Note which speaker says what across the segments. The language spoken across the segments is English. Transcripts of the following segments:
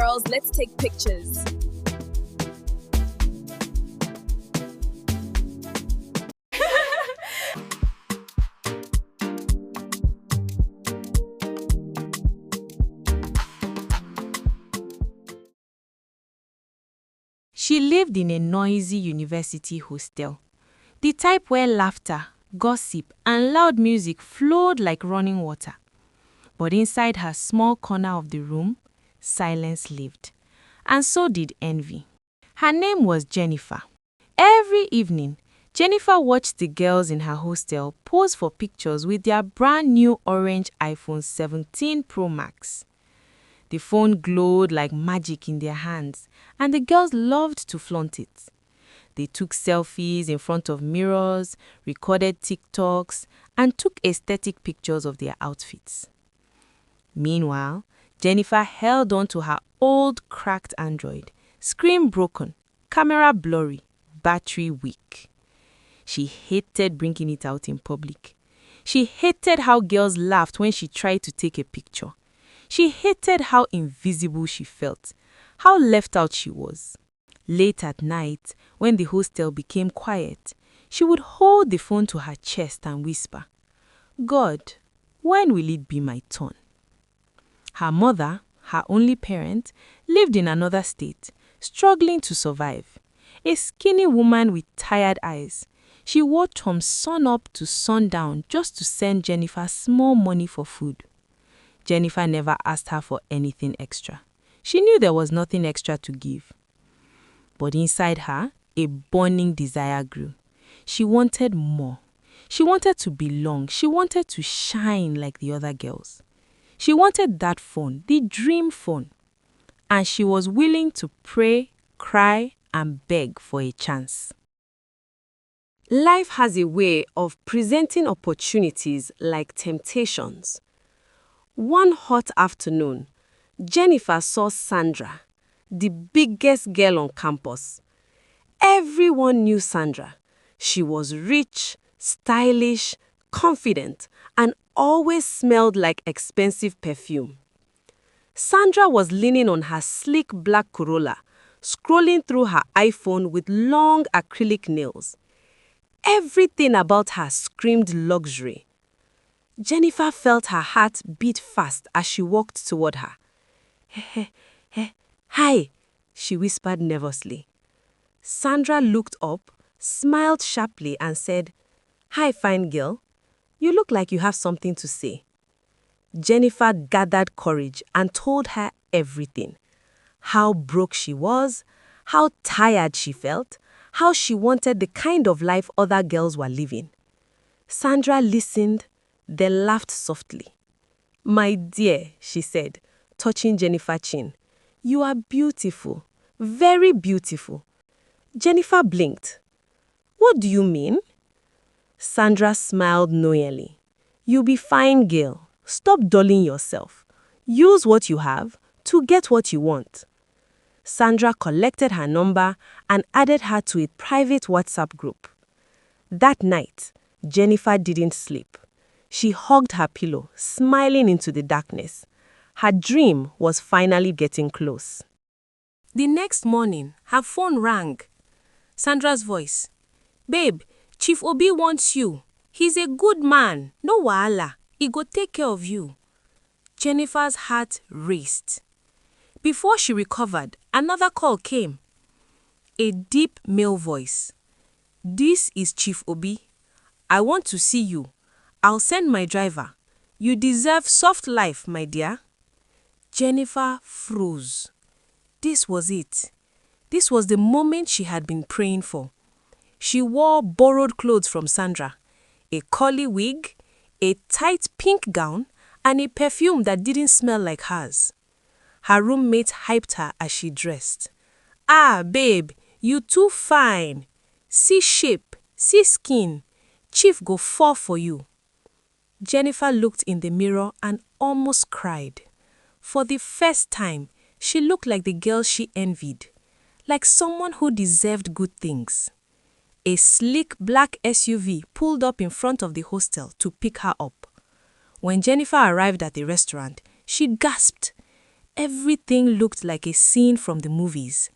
Speaker 1: girls, let's take pictures.
Speaker 2: She lived in a noisy university hostel, the type where laughter, gossip, and loud music flowed like running water. But inside her small corner of the room, silence lived, and so did envy. Her name was Jennifer. Every evening, Jennifer watched the girls in her hostel pose for pictures with their brand new orange iPhone 17 Pro Max. The phone glowed like magic in their hands, and the girls loved to flaunt it. They took selfies in front of mirrors, recorded TikToks, and took aesthetic pictures of their outfits. Meanwhile, Jennifer held on to her old cracked Android, screen broken, camera blurry, battery weak. She hated bringing it out in public. She hated how girls laughed when she tried to take a picture. She hated how invisible she felt, how left out she was. Late at night, when the hostel became quiet, she would hold the phone to her chest and whisper, "God, when will it be my turn?" Her mother, her only parent, lived in another state, struggling to survive. A skinny woman with tired eyes. She worked from sun up to sundown just to send Jennifer small money for food. Jennifer never asked her for anything extra. She knew there was nothing extra to give. But inside her, a burning desire grew. She wanted more. She wanted to belong. She wanted to shine like the other girls. She wanted that phone, the dream phone. And she was willing to pray, cry, and beg for a chance. Life has a way of presenting opportunities like temptations. One hot afternoon, Jennifer saw Sandra, the biggest girl on campus. Everyone knew Sandra. She was rich, stylish, confident, and always smelled like expensive perfume. Sandra was leaning on her sleek black Corolla, scrolling through her iPhone with long acrylic nails. Everything about her screamed luxury. Jennifer felt her heart beat fast as she walked toward her. "Hi," she whispered nervously. Sandra looked up, smiled sharply, and said, "Hi, fine girl. You look like you have something to say." Jennifer gathered courage and told her everything. How broke she was, how tired she felt, how she wanted the kind of life other girls were living. Sandra listened, then laughed softly. "My dear," she said, touching Jennifer's chin, "you are beautiful, very beautiful." Jennifer blinked. "What do you mean?" Sandra smiled knowingly. "You'll be fine, girl. Stop dulling yourself. Use what you have to get what you want." Sandra collected her number and added her to a private WhatsApp group. That night, Jennifer didn't sleep. She hugged her pillow, smiling into the darkness. Her dream was finally getting close. The next morning, her phone rang. Sandra's voice. "Babe, Chief Obi wants you. He's a good man. No wahala. He go take care of you." Jennifer's heart raced. Before she recovered, another call came. A deep male voice. "This is Chief Obi. I want to see you. I'll send my driver. You deserve soft life, my dear." Jennifer froze. This was it. This was the moment she had been praying for. She wore borrowed clothes from Sandra, a curly wig, a tight pink gown, and a perfume that didn't smell like hers. Her roommate hyped her as she dressed. "Ah, babe, you too fine. See shape, see skin. Chief go fall for you." Jennifer looked in the mirror and almost cried. For the first time, she looked like the girl she envied, like someone who deserved good things. A sleek black SUV pulled up in front of the hostel to pick her up. When Jennifer arrived at the restaurant, she gasped. Everything looked like a scene from the movies.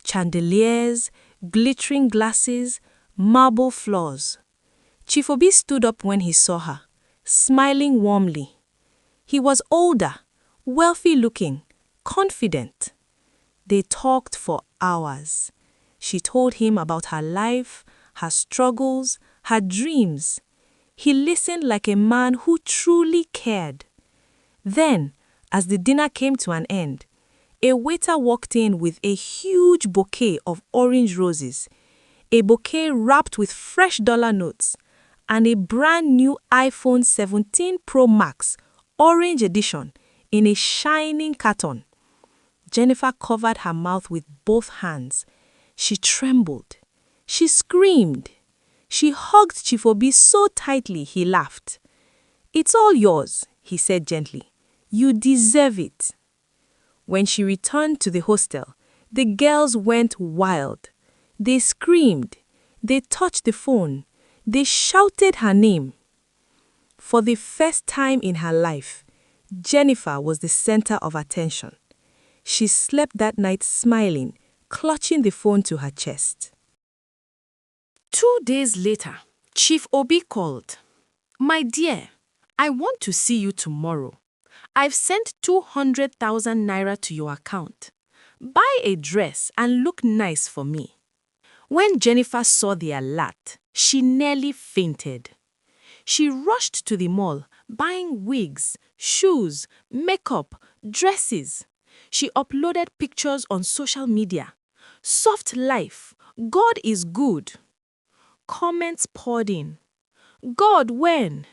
Speaker 2: Chandeliers, glittering glasses, marble floors. Chief Obi stood up when he saw her, smiling warmly. He was older, wealthy-looking, confident. They talked for hours. She told him about her life, her struggles, her dreams. He listened like a man who truly cared. Then, as the dinner came to an end, a waiter walked in with a huge bouquet of orange roses, a bouquet wrapped with fresh dollar notes, and a brand new iPhone 17 Pro Max Orange Edition in a shining carton. Jennifer covered her mouth with both hands. She trembled. She screamed. She hugged Chief Obi so tightly he laughed. "It's all yours," he said gently. "You deserve it." When she returned to the hostel, the girls went wild. They screamed. They touched the phone. They shouted her name. For the first time in her life, Jennifer was the center of attention. She slept that night smiling, clutching the phone to her chest. 2 days later, Chief Obi called. "My dear, I want to see you tomorrow. I've sent 200,000 naira to your account. Buy a dress and look nice for me." When Jennifer saw the alert, she nearly fainted. She rushed to the mall, buying wigs, shoes, makeup, dresses. She uploaded pictures on social media. "Soft life. God is good." Comments poured in. "God, when?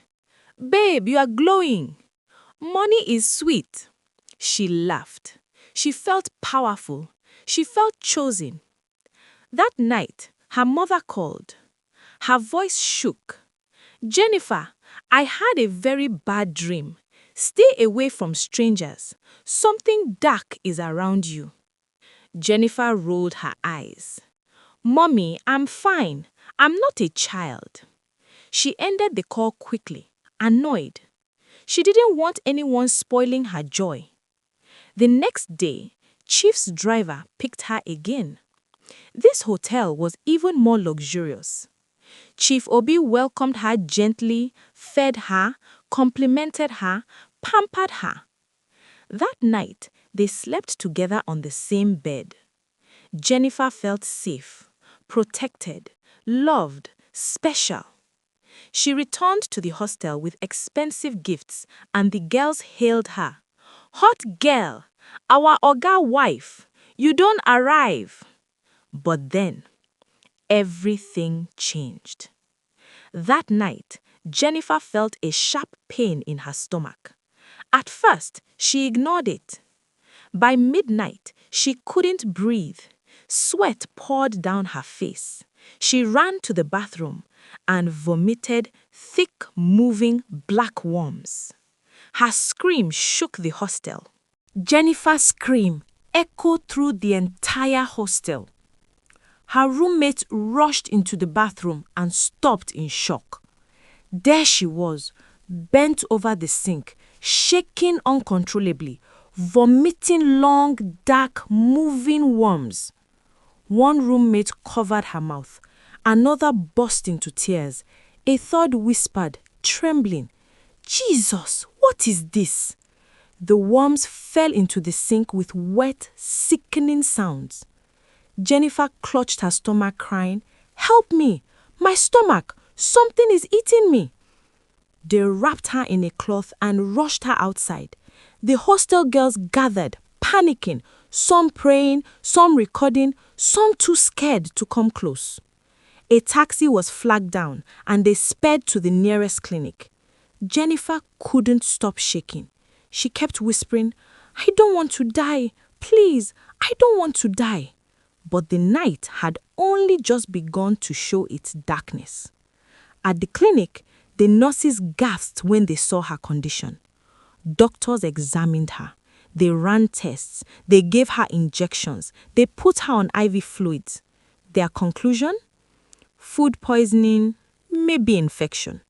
Speaker 2: Babe, you are glowing. Money is sweet." She laughed. She felt powerful. She felt chosen. That night, her mother called. Her voice shook. "Jennifer, I had a very bad dream. Stay away from strangers. Something dark is around you." Jennifer rolled her eyes. "Mommy, I'm fine. I'm not a child." She ended the call quickly, annoyed. She didn't want anyone spoiling her joy. The next day, Chief's driver picked her again. This hotel was even more luxurious. Chief Obi welcomed her gently, fed her, complimented her, pampered her. That night, they slept together on the same bed. Jennifer felt safe, protected, loved, special. She returned to the hostel with expensive gifts, and the girls hailed her. "Hot girl, our Oga wife, you don't arrive." But then, everything changed. That night, Jennifer felt a sharp pain in her stomach. At first, she ignored it. By midnight, she couldn't breathe. Sweat poured down her face. She ran to the bathroom and vomited thick, moving black worms. Her scream shook the hostel. Jennifer's scream echoed through the entire hostel. Her roommate rushed into the bathroom and stopped in shock. There she was, bent over the sink, shaking uncontrollably, vomiting long, dark, moving worms. One roommate covered her mouth. Another burst into tears. A third whispered, trembling, "Jesus, what is this?" The worms fell into the sink with wet, sickening sounds. Jennifer clutched her stomach, crying, "Help me! My stomach! Something is eating me!" They wrapped her in a cloth and rushed her outside. The hostel girls gathered, panicking, some praying, some recording, some too scared to come close. A taxi was flagged down and they sped to the nearest clinic. Jennifer couldn't stop shaking. She kept whispering, "I don't want to die. Please, I don't want to die." But the night had only just begun to show its darkness. At the clinic, the nurses gasped when they saw her condition. Doctors examined her. They ran tests. They gave her injections. They put her on IV fluids. Their conclusion? Food poisoning, maybe infection.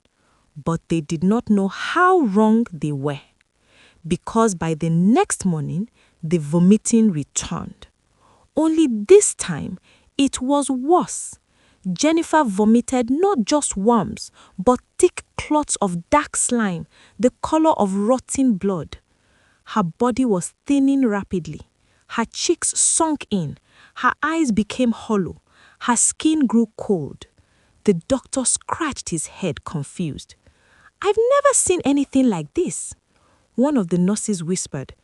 Speaker 2: But they did not know how wrong they were. Because by the next morning, The vomiting returned. Only this time, it was worse. Jennifer vomited not just worms, but thick clots of dark slime, the color of rotting blood. Her body was thinning rapidly. Her cheeks sunk in. Her eyes became hollow. Her skin grew cold. The doctor scratched his head, confused. "I've never seen anything like this." One of the nurses whispered,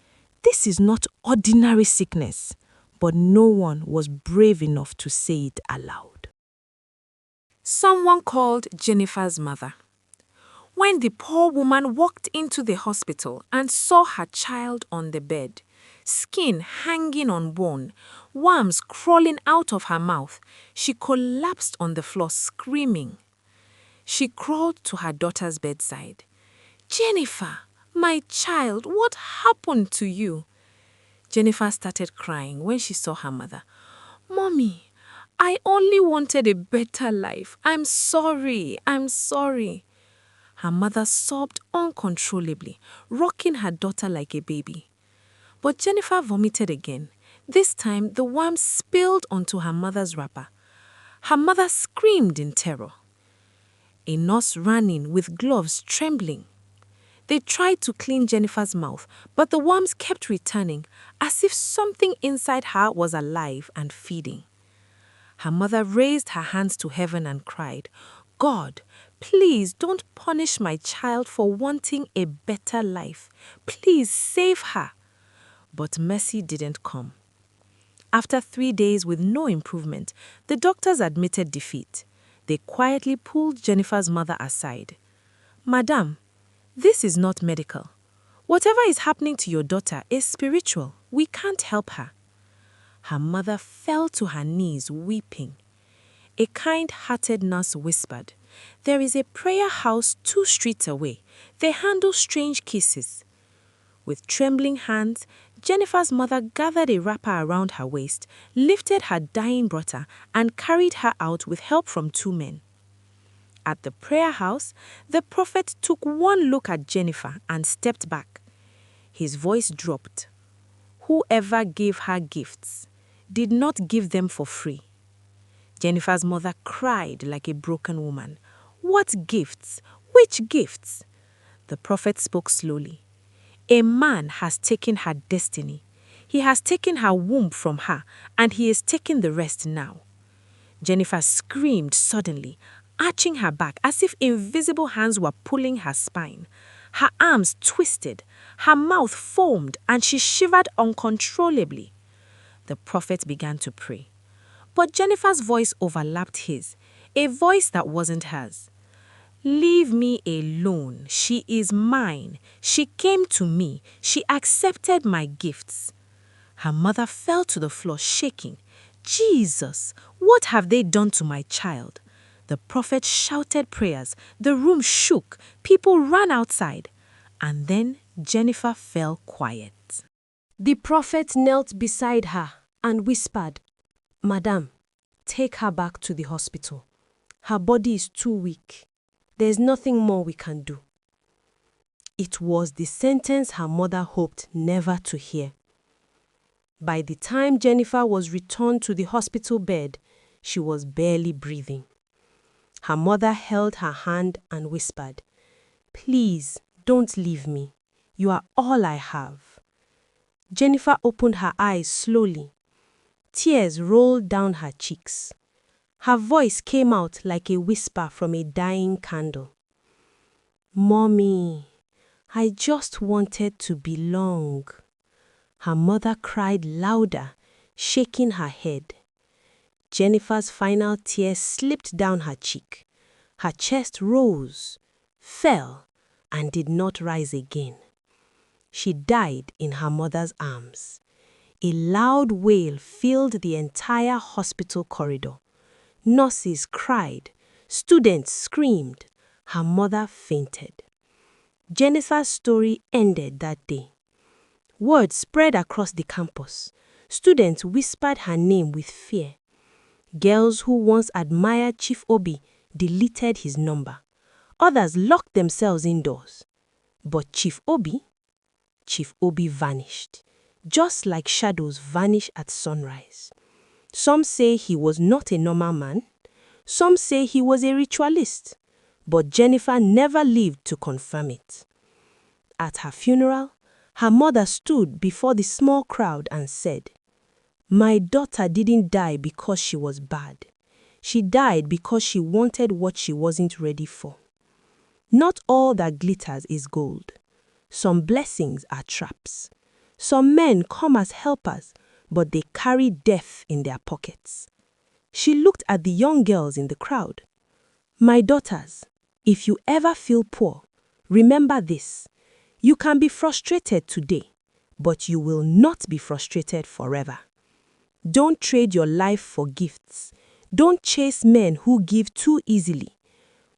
Speaker 2: "This is not ordinary sickness." But no one was brave enough to say it aloud. Someone called Jennifer's mother. When the poor woman walked into the hospital and saw her child on the bed, skin hanging on bone, worms crawling out of her mouth, she collapsed on the floor screaming. She crawled to her daughter's bedside. "Jennifer, my child, what happened to you?" Jennifer started crying when she saw her mother. "Mommy, I only wanted a better life. I'm sorry. Her mother sobbed uncontrollably, rocking her daughter like a baby. But Jennifer vomited again. This time, the worms spilled onto her mother's wrapper. Her mother screamed in terror. A nurse ran in with gloves trembling. They tried to clean Jennifer's mouth, but the worms kept returning, as if something inside her was alive and feeding. Her mother raised her hands to heaven and cried, "God, please don't punish my child for wanting a better life. Please save her." But mercy didn't come. After 3 days with no improvement, the doctors admitted defeat. They quietly pulled Jennifer's mother aside. "Madam, this is not medical. Whatever is happening to your daughter is spiritual. We can't help her." Her mother fell to her knees weeping. A kind-hearted nurse whispered, "There is a prayer house 2 streets away. They handle strange cases." With trembling hands, Jennifer's mother gathered a wrapper around her waist, lifted her dying brother, and carried her out with help from 2 men. At the prayer house, the prophet took one look at Jennifer and stepped back. His voice dropped. Whoever gave her gifts did not give them for free. Jennifer's mother cried like a broken woman. "What gifts? Which gifts?" The prophet spoke slowly. "A man has taken her destiny. He has taken her womb from her, and he is taking the rest now." Jennifer screamed suddenly, arching her back as if invisible hands were pulling her spine. Her arms twisted, her mouth foamed, and she shivered uncontrollably. The prophet began to pray. But Jennifer's voice overlapped his, a voice that wasn't hers. "Leave me alone. She is mine. She came to me. She accepted my gifts." Her mother fell to the floor shaking. "Jesus, what have they done to my child?" The prophet shouted prayers. The room shook. People ran outside. And then Jennifer fell quiet. The prophet knelt beside her and whispered, "Madam, take her back to the hospital. Her body is too weak. There's nothing more we can do." It was the sentence her mother hoped never to hear. By the time Jennifer was returned to the hospital bed, she was barely breathing. Her mother held her hand and whispered, "Please, don't leave me. You are all I have." Jennifer opened her eyes slowly. Tears rolled down her cheeks. Her voice came out like a whisper from a dying candle. "Mommy, I just wanted to belong." Her mother cried louder, shaking her head. Jennifer's final tear slipped down her cheek. Her chest rose, fell, and did not rise again. She died in her mother's arms. A loud wail filled the entire hospital corridor. Nurses cried. Students screamed. Her mother fainted. Jennifer's story ended that day. Word spread across the campus. Students whispered her name with fear. Girls who once admired Chief Obi deleted his number. Others locked themselves indoors. But Chief Obi vanished.
Speaker 3: just like shadows vanish at sunrise. Some say he was not a normal man. Some say he was a ritualist. But Jennifer never lived to confirm it. At her funeral, her mother stood before the small crowd and said, "My daughter didn't die because she was bad. She died because she wanted what she wasn't ready for." Not all that glitters is gold. Some blessings are traps. Some men come as helpers, but they carry death in their pockets. She looked at the young girls in the crowd. "My daughters, if you ever feel poor, remember this. You can be frustrated today, but you will not be frustrated forever. Don't trade your life for gifts. Don't chase men who give too easily.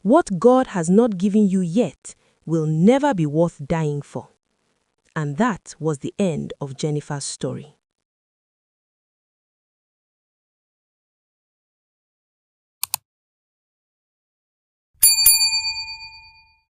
Speaker 3: What God has not given you yet will never be worth dying for." And that was the end of Jennifer's story.